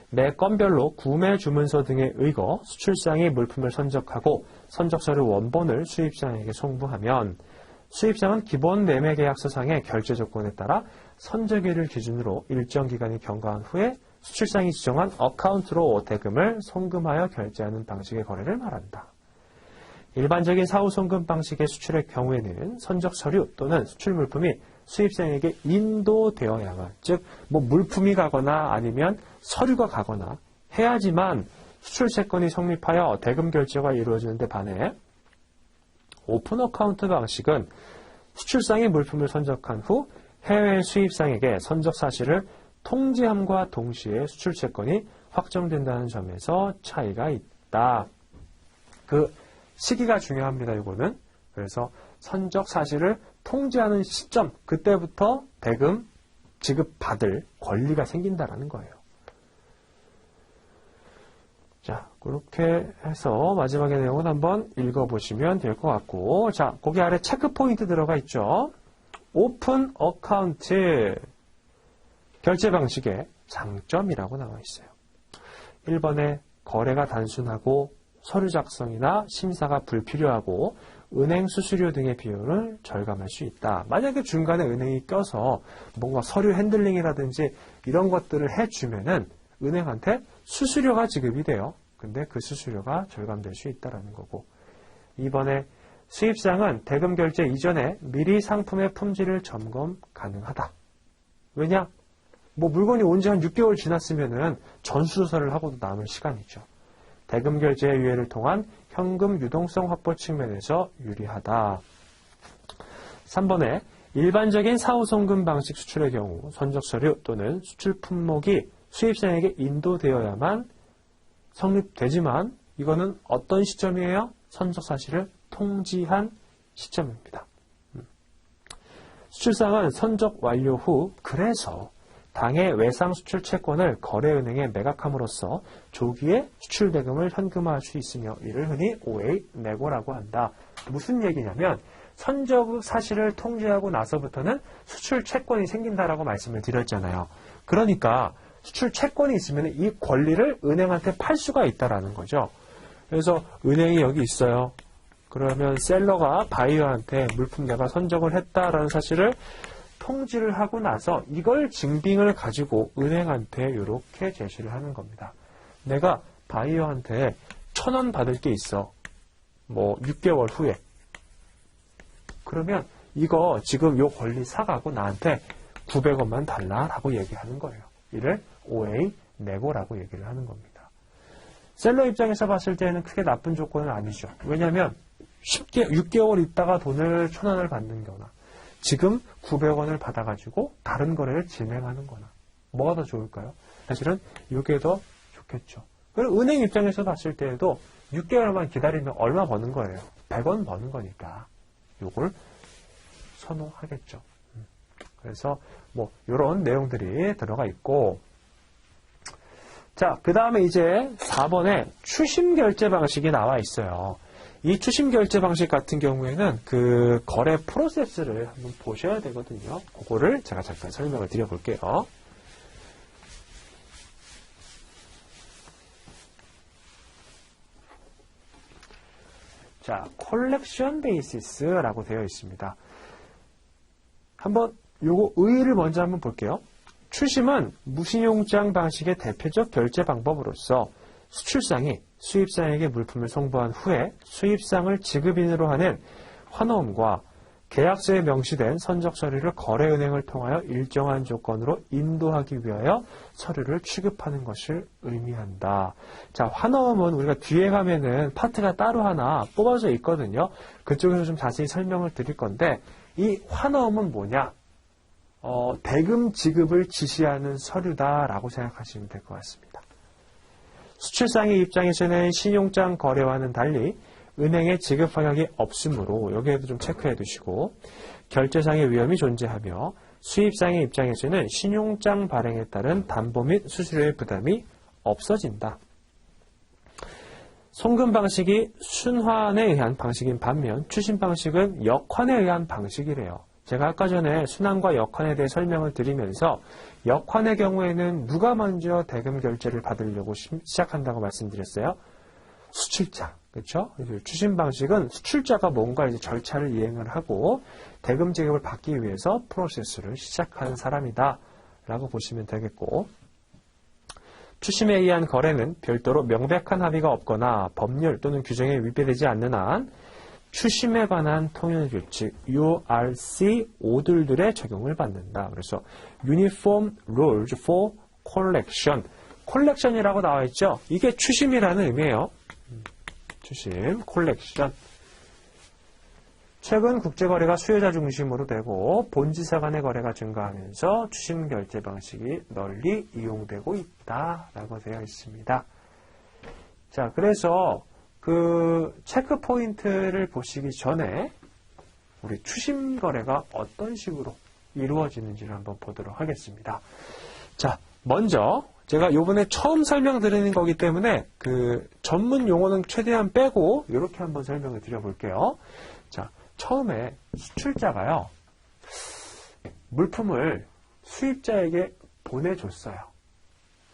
Speaker 1: 매 건별로 구매 주문서 등에 의거 수출상이 물품을 선적하고 선적서류 원본을 수입상에게 송부하면 수입상은 기본 매매 계약서상의 결제 조건에 따라 선적일을 기준으로 일정 기간이 경과한 후에 수출상이 지정한 어카운트로 대금을 송금하여 결제하는 방식의 거래를 말한다. 일반적인 사후 송금 방식의 수출의 경우에는 선적 서류 또는 수출 물품이 수입상에게 인도되어야만, 즉 뭐 물품이 가거나 아니면 서류가 가거나 해야지만 수출 채권이 성립하여 대금 결제가 이루어지는 데 반해 오픈 어카운트 방식은 수출상의 물품을 선적한 후 해외 수입상에게 선적 사실을 통지함과 동시에 수출 채권이 확정된다는 점에서 차이가 있다. 그 시기가 중요합니다. 이거는. 그래서 선적 사실을 통지하는 시점, 그때부터 대금 지급받을 권리가 생긴다라는 거예요. 자, 그렇게 해서 마지막의 내용은 한번 읽어보시면 될 것 같고, 자, 거기 아래 체크 포인트 들어가 있죠. 오픈 어카운트 결제 방식의 장점이라고 나와 있어요. 1번에 거래가 단순하고 서류 작성이나 심사가 불필요하고 은행 수수료 등의 비용을 절감할 수 있다. 만약에 중간에 은행이 껴서 뭔가 서류 핸들링이라든지 이런 것들을 해주면은 은행한테 수수료가 지급이 돼요. 근데 그 수수료가 절감될 수 있다는 거고. 2번에 수입상은 대금 결제 이전에 미리 상품의 품질을 점검 가능하다. 왜냐? 뭐 물건이 온 지 한 6개월 지났으면은 전수조사를 하고도 남을 시간이죠. 대금 결제 유예를 통한 현금 유동성 확보 측면에서 유리하다. 3번에 일반적인 사후송금 방식 수출의 경우 선적 서류 또는 수출 품목이 수입상에게 인도되어야만 성립되지만 이거는 어떤 시점이에요? 선적 사실을 통지한 시점입니다. 수출상은 선적 완료 후 그래서 당해 외상 수출 채권을 거래은행에 매각함으로써 조기에 수출 대금을 현금화할 수 있으며 이를 흔히 OA 내고라고 한다. 무슨 얘기냐면 선적 사실을 통지하고 나서부터는 수출 채권이 생긴다라고 말씀을 드렸잖아요. 그러니까 수출 채권이 있으면 이 권리를 은행한테 팔 수가 있다라는 거죠. 그래서 은행이 여기 있어요. 그러면 셀러가 바이어한테 물품 내가 선적을 했다라는 사실을 통지를 하고 나서 이걸 증빙을 가지고 은행한테 이렇게 제시를 하는 겁니다. 내가 바이어한테 1,000원 받을 게 있어. 뭐 6개월 후에. 그러면 이거 지금 요 권리 사가고 나한테 900원만 달라라고 얘기하는 거예요. 이를 OA 내고라고 얘기를 하는 겁니다. 셀러 입장에서 봤을 때는 크게 나쁜 조건은 아니죠. 왜냐하면 6개월 있다가 돈을 1,000원을 받는 거나 지금 900원을 받아가지고 다른 거래를 진행하는 거나 뭐가 더 좋을까요? 사실은 이게 더 좋겠죠. 그리고 은행 입장에서 봤을 때에도 6개월만 기다리면 얼마 버는 거예요? 100원 버는 거니까 이걸 선호하겠죠. 그래서 뭐 이런 내용들이 들어가 있고 자, 그 다음에 이제 4번에 추심 결제 방식이 나와 있어요. 이 추심 결제 방식 같은 경우에는 그 거래 프로세스를 한번 보셔야 되거든요. 그거를 제가 잠깐 설명을 드려볼게요. 자, 콜렉션 베이시스라고 되어 있습니다. 한번 요거 의의를 먼저 한번 볼게요. 추심은 무신용장 방식의 대표적 결제 방법으로서 수출상이 수입상에게 물품을 송부한 후에 수입상을 지급인으로 하는 환호음과 계약서에 명시된 선적 서류를 거래은행을 통하여 일정한 조건으로 인도하기 위하여 서류를 취급하는 것을 의미한다. 자, 환호음은 우리가 뒤에 가면은 파트가 따로 하나 뽑아져 있거든요. 그쪽에서 좀 자세히 설명을 드릴 건데 이 환호음은 뭐냐? 대금 지급을 지시하는 서류다라고 생각하시면 될 것 같습니다. 수출상의 입장에서는 신용장 거래와는 달리 은행의 지급 허락이 없으므로 여기에도 좀 체크해 두시고 결제상의 위험이 존재하며 수입상의 입장에서는 신용장 발행에 따른 담보 및 수수료의 부담이 없어진다. 송금 방식이 순환에 의한 방식인 반면 추심 방식은 역환에 의한 방식이래요. 제가 아까 전에 순환과 역환에 대해 설명을 드리면서 역환의 경우에는 누가 먼저 대금 결제를 받으려고 시작한다고 말씀드렸어요? 수출자. 그렇죠? 추심 방식은 수출자가 뭔가 이제 절차를 이행을 하고 대금 지급을 받기 위해서 프로세스를 시작한 사람이다 라고 보시면 되겠고 추심에 의한 거래는 별도로 명백한 합의가 없거나 법률 또는 규정에 위배되지 않는 한 추심에 관한 통일규칙 URC 5들의 적용을 받는다. 그래서 Uniform Rules for Collection. 콜렉션이라고 나와 있죠. 이게 추심이라는 의미예요. 추심, 콜렉션. 최근 국제거래가 수요자 중심으로 되고 본지사 간의 거래가 증가하면서 추심 결제 방식이 널리 이용되고 있다라고 되어 있습니다. 자, 그래서 그 체크 포인트를 보시기 전에 우리 추심 거래가 어떤 식으로 이루어지는지를 한번 보도록 하겠습니다. 자, 먼저 제가 요번에 처음 설명드리는 거기 때문에 그 전문 용어는 최대한 빼고 이렇게 한번 설명을 드려볼게요. 자, 처음에 수출자가요, 물품을 수입자에게 보내줬어요.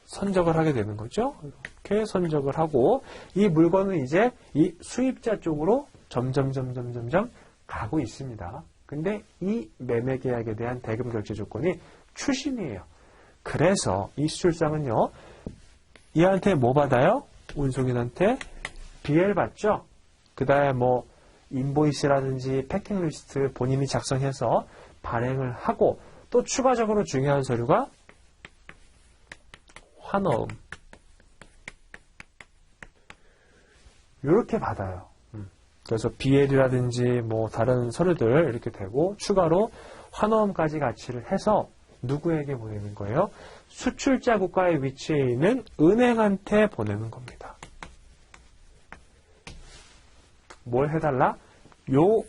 Speaker 1: 선적을 하게 되는 거죠. 이렇게 선적을 하고 이 물건은 이제 이 수입자 쪽으로 점점 가고 있습니다. 근데 이 매매 계약에 대한 대금 결제 조건이 추심이에요. 그래서 이 수출상은요, 얘한테 뭐 받아요? 운송인한테 BL 받죠. 그 다음에 뭐 인보이스라든지 패킹 리스트 본인이 작성해서 발행을 하고, 또 추가적으로 중요한 서류가 환어음, 이렇게 받아요. 그래서 BL이라든지 뭐 다른 서류들 이렇게 되고, 추가로 환어음까지 같이를 해서 누구에게 보내는 거예요? 수출자 국가의 위치에 있는 은행한테 보내는 겁니다. 뭘 해달라? 요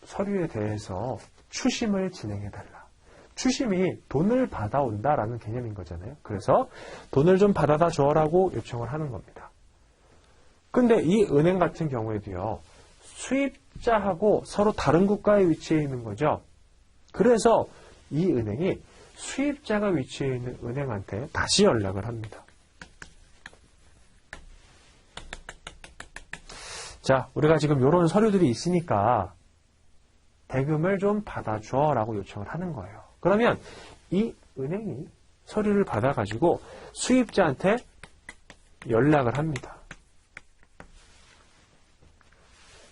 Speaker 1: 서류에 대해서 추심을 진행해달라. 추심이 돈을 받아온다라는 개념인 거잖아요. 그래서 돈을 좀 받아다 줘라고 요청을 하는 겁니다. 근데 이 은행 같은 경우에도요, 수입자하고 서로 다른 국가의 위치에 있는 거죠. 그래서 이 은행이 수입자가 위치해 있는 은행한테 다시 연락을 합니다. 자, 우리가 지금 이런 서류들이 있으니까 대금을 좀 받아줘 라고 요청을 하는 거예요. 그러면 이 은행이 서류를 받아가지고 수입자한테 연락을 합니다.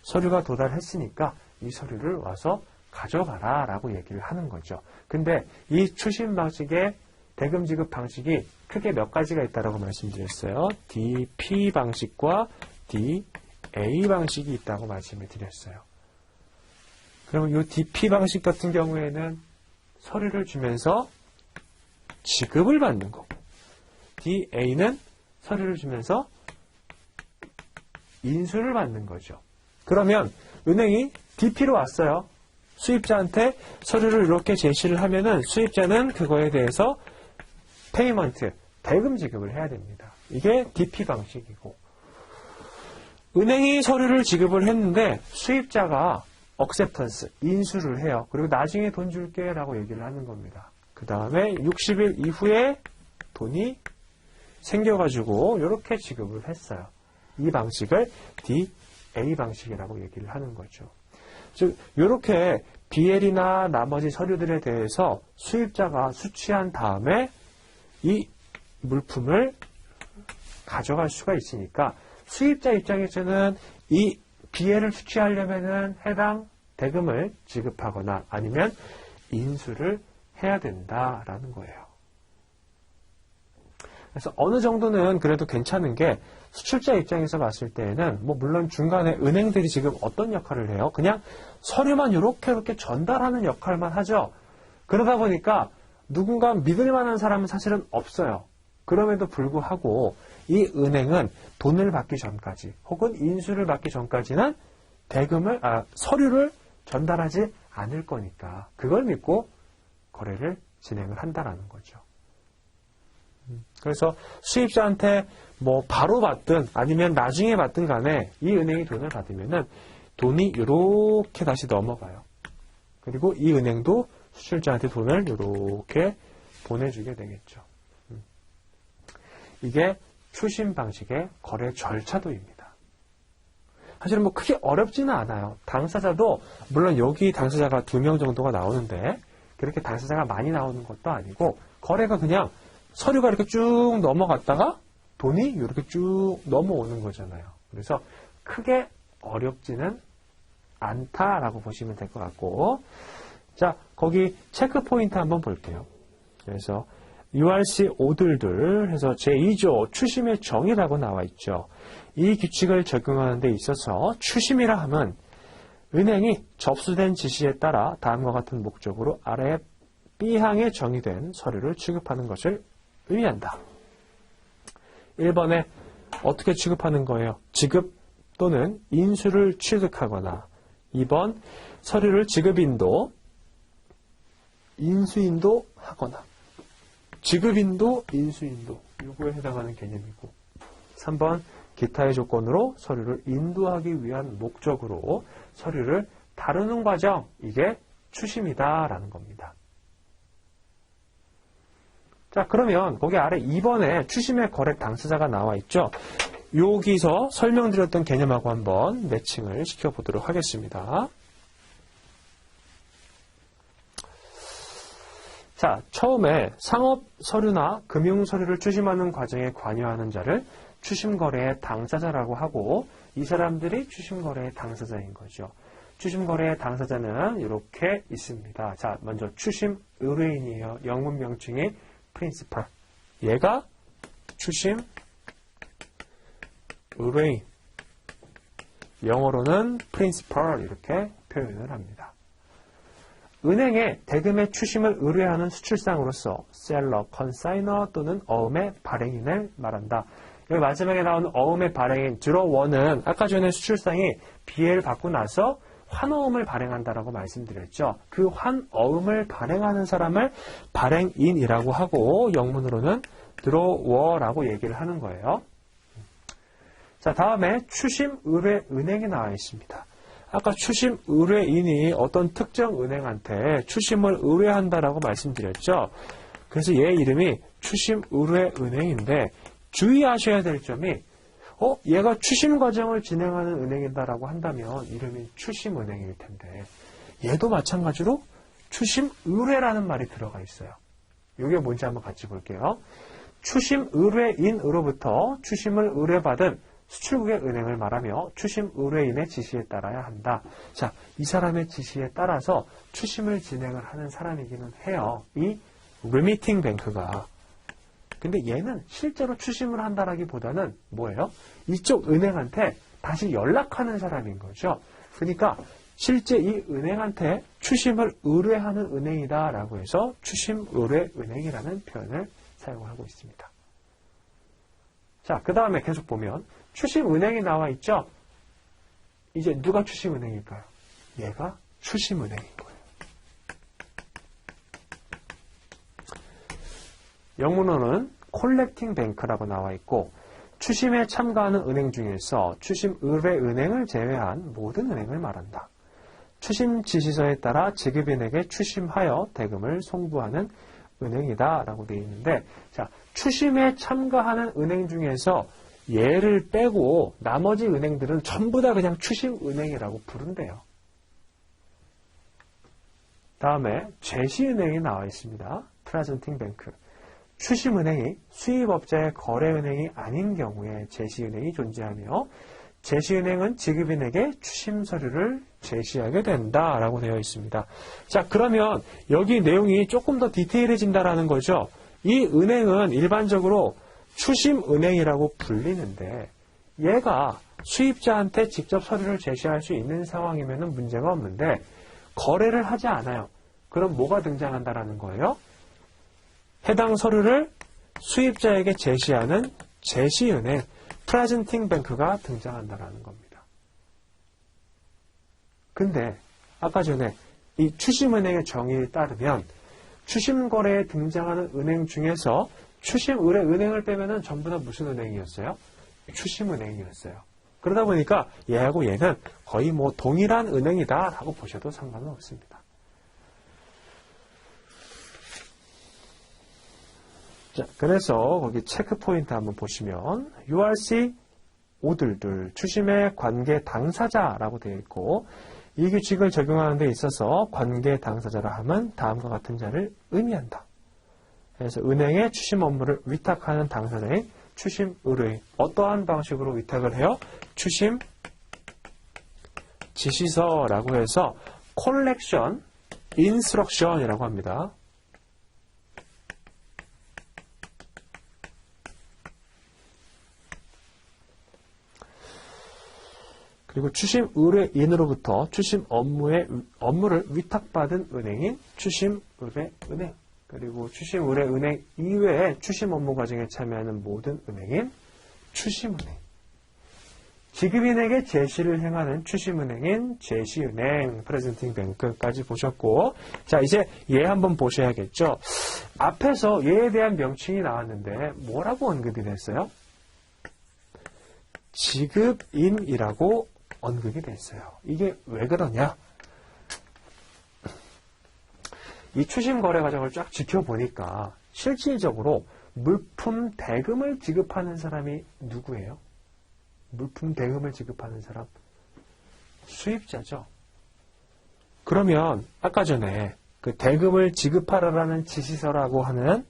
Speaker 1: 서류가 도달했으니까 이 서류를 와서 가져가라 라고 얘기를 하는 거죠. 근데 이 추심 방식의 대금 지급 방식이 크게 몇 가지가 있다고 말씀드렸어요. DP 방식과 DA 방식이 있다고 말씀을 드렸어요. 그러면 이 DP 방식 같은 경우에는 서류를 주면서 지급을 받는 거고, DA는 서류를 주면서 인수를 받는 거죠. 그러면 은행이 DP로 왔어요. 수입자한테 서류를 이렇게 제시를 하면은 수입자는 그거에 대해서 페이먼트, 대금 지급을 해야 됩니다. 이게 DP 방식이고, 은행이 서류를 지급을 했는데 수입자가 억셉턴스, 인수를 해요. 그리고 나중에 돈 줄게 라고 얘기를 하는 겁니다. 그 다음에 60일 이후에 돈이 생겨가지고 이렇게 지급을 했어요. 이 방식을 DA 방식이라고 얘기를 하는 거죠. 즉, 이렇게 BL이나 나머지 서류들에 대해서 수입자가 수취한 다음에 이 물품을 가져갈 수가 있으니까 수입자 입장에서는 이 BL을 수취하려면은 해당 대금을 지급하거나 아니면 인수를 해야 된다라는 거예요. 그래서 어느 정도는 그래도 괜찮은 게, 수출자 입장에서 봤을 때에는 뭐 물론 중간에 은행들이 지금 어떤 역할을 해요? 그냥 서류만 이렇게 전달하는 역할만 하죠. 그러다 보니까 누군가 믿을 만한 사람은 사실은 없어요. 그럼에도 불구하고 이 은행은 돈을 받기 전까지 혹은 인수를 받기 전까지는 서류를 전달하지 않을 거니까 그걸 믿고 거래를 진행을 한다라는 거죠. 그래서 수입자한테 뭐 바로 받든 아니면 나중에 받든 간에 이 은행이 돈을 받으면은 돈이 이렇게 다시 넘어가요. 그리고 이 은행도 수출자한테 돈을 이렇게 보내주게 되겠죠. 이게 추심 방식의 거래 절차도입니다. 사실은 뭐 크게 어렵지는 않아요. 당사자도 물론 여기 당사자가 2명 정도가 나오는데 그렇게 당사자가 많이 나오는 것도 아니고, 거래가 그냥 서류가 이렇게 쭉 넘어갔다가 돈이 이렇게 쭉 넘어오는 거잖아요. 그래서 크게 어렵지는 않다라고 보시면 될 것 같고, 자, 거기 체크 포인트 한번 볼게요. 그래서 URC 522 해서 제2조 추심의 정의라고 나와 있죠. 이 규칙을 적용하는 데 있어서 추심이라 함은 은행이 접수된 지시에 따라 다음과 같은 목적으로 아래 B항에 정의된 서류를 취급하는 것을 의미한다. 1번에 어떻게 취급하는 거예요? 지급 또는 인수를 취득하거나 2번 서류를 지급인도, 인수인도 하거나 지급인도, 인수인도 요거에 해당하는 개념이고 3번 기타의 조건으로 서류를 인도하기 위한 목적으로 서류를 다루는 과정 이게 추심이다라는 겁니다. 자, 그러면 거기 아래 2번에 추심의 거래 당사자가 나와 있죠. 여기서 설명드렸던 개념하고 한번 매칭을 시켜보도록 하겠습니다. 자, 처음에 상업 서류나 금융 서류를 추심하는 과정에 관여하는 자를 추심거래의 당사자라고 하고 이 사람들이 추심거래의 당사자인 거죠. 추심거래의 당사자는 이렇게 있습니다. 자, 먼저 추심 의뢰인이에요. 영문 명칭이 principal. 얘가 추심 의뢰인. 영어로는 principal 이렇게 표현을 합니다. 은행에 대금의 추심을 의뢰하는 수출상으로서 셀러, 컨사이너 또는 어음의 발행인을 말한다. 여기 마지막에 나오는 어음의 발행인, 드로원은 아까 전에 수출상이 BA를 받고 나서 환어음을 발행한다라고 말씀드렸죠. 그 환어음을 발행하는 사람을 발행인이라고 하고 영문으로는 드로워라고 얘기를 하는 거예요. 자, 다음에 추심 의뢰 은행이 나와 있습니다. 아까 추심 의뢰인이 어떤 특정 은행한테 추심을 의뢰한다라고 말씀드렸죠. 그래서 얘 이름이 추심 의뢰 은행인데 주의하셔야 될 점이 얘가 추심 과정을 진행하는 은행이다라고 한다면 이름이 추심은행일 텐데 얘도 마찬가지로 추심 의뢰라는 말이 들어가 있어요. 이게 뭔지 한번 같이 볼게요. 추심 의뢰인으로부터 추심을 의뢰받은 수출국의 은행을 말하며 추심 의뢰인의 지시에 따라야 한다. 자, 이 사람의 지시에 따라서 추심을 진행을 하는 사람이기는 해요. 이 remitting bank가. 근데 얘는 실제로 추심을 한다라기보다는 뭐예요? 이쪽 은행한테 다시 연락하는 사람인 거죠. 그러니까 실제 이 은행한테 추심을 의뢰하는 은행이다라고 해서 추심 의뢰 은행이라는 표현을 사용하고 있습니다. 자, 그 다음에 계속 보면 추심은행이 나와 있죠? 이제 누가 추심은행일까요? 얘가 추심은행인 거예요. 영문어는 콜렉팅 뱅크라고 나와 있고 추심에 참가하는 은행 중에서 추심 의뢰 은행을 제외한 모든 은행을 말한다. 추심 지시서에 따라 지급인에게 추심하여 대금을 송부하는 은행이다 라고 되어 있는데 자, 추심에 참가하는 은행 중에서 얘를 빼고 나머지 은행들은 전부 다 그냥 추심은행이라고 부른대요. 다음에 제시은행이 나와 있습니다. 프레젠팅 뱅크. 추심은행이 수입업자의 거래은행이 아닌 경우에 제시은행이 존재하며 제시은행은 지급인에게 추심 서류를 제시하게 된다라고 되어 있습니다. 자, 그러면 여기 내용이 조금 더 디테일해진다라는 거죠. 이 은행은 일반적으로 추심은행이라고 불리는데 얘가 수입자한테 직접 서류를 제시할 수 있는 상황이면 문제가 없는데 거래를 하지 않아요. 그럼 뭐가 등장한다라는 거예요? 해당 서류를 수입자에게 제시하는 제시은행, 프레젠팅 뱅크가 등장한다라는 겁니다. 근데 아까 전에 이 추심은행의 정의에 따르면 추심거래에 등장하는 은행 중에서 추심 의뢰 은행을 빼면은 전부 다 무슨 은행이었어요? 추심은행이었어요. 그러다 보니까 얘하고 얘는 거의 뭐 동일한 은행이다라고 보셔도 상관은 없습니다. 자, 그래서 거기 체크 포인트 한번 보시면 URC 오들들 추심의 관계 당사자라고 되어 있고 이 규칙을 적용하는 데 있어서 관계 당사자라 함은 다음과 같은 자를 의미한다. 그래서 은행에 추심 업무를 위탁하는 당사자인 추심 의뢰인 어떠한 방식으로 위탁을 해요? 추심 지시서라고 해서 콜렉션 인스트럭션이라고 합니다. 그리고 추심 의뢰인으로부터 추심 업무를 위탁받은 은행인 추심 의뢰 은행 그리고 추심 의뢰 은행 이외에 추심 업무 과정에 참여하는 모든 은행인 추심은행. 지급인에게 제시를 행하는 추심은행인 제시은행, 프레젠팅 뱅크까지 보셨고, 자, 이제 얘 한번 보셔야겠죠. 앞에서 얘에 대한 명칭이 나왔는데 뭐라고 언급이 됐어요? 지급인이라고 언급이 됐어요. 이게 왜 그러냐? 이 추심 거래 과정을 쫙 지켜보니까 실질적으로 물품 대금을 지급하는 사람이 누구예요? 물품 대금을 지급하는 사람? 수입자죠. 그러면 아까 전에 그 대금을 지급하라라는 지시서라고 하는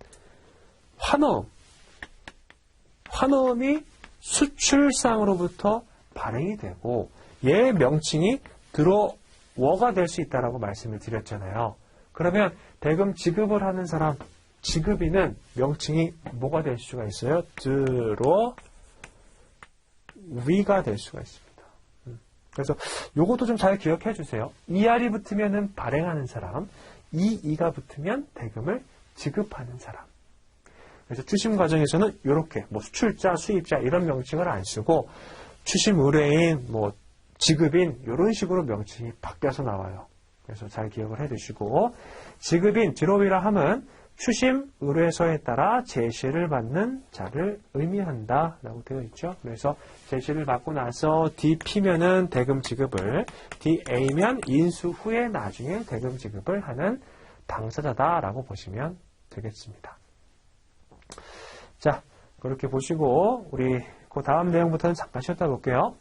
Speaker 1: 환어음이 수출상으로부터 발행이 되고 얘의 명칭이 들어워가 될 수 있다라고 말씀을 드렸잖아요. 그러면 대금 지급을 하는 사람, 지급인은 명칭이 뭐가 될 수가 있어요? 위가 될 수가 있습니다. 그래서 요것도 좀 잘 기억해 주세요. ER이 붙으면은 발행하는 사람, 이가 붙으면 대금을 지급하는 사람. 그래서 추심 과정에서는 이렇게 뭐 수출자, 수입자 이런 명칭을 안 쓰고 추심 의뢰인, 뭐 지급인 이런 식으로 명칭이 바뀌어서 나와요. 그래서 잘 기억을 해두시고 지급인 드로위라 함은 추심 의뢰서에 따라 제시를 받는 자를 의미한다 라고 되어 있죠. 그래서 제시를 받고 나서 DP면은 대금 지급을, DA면 인수 후에 나중에 대금 지급을 하는 당사자다 라고 보시면 되겠습니다. 자, 그렇게 보시고 우리 그 다음 내용부터는 잠깐 쉬었다 볼게요.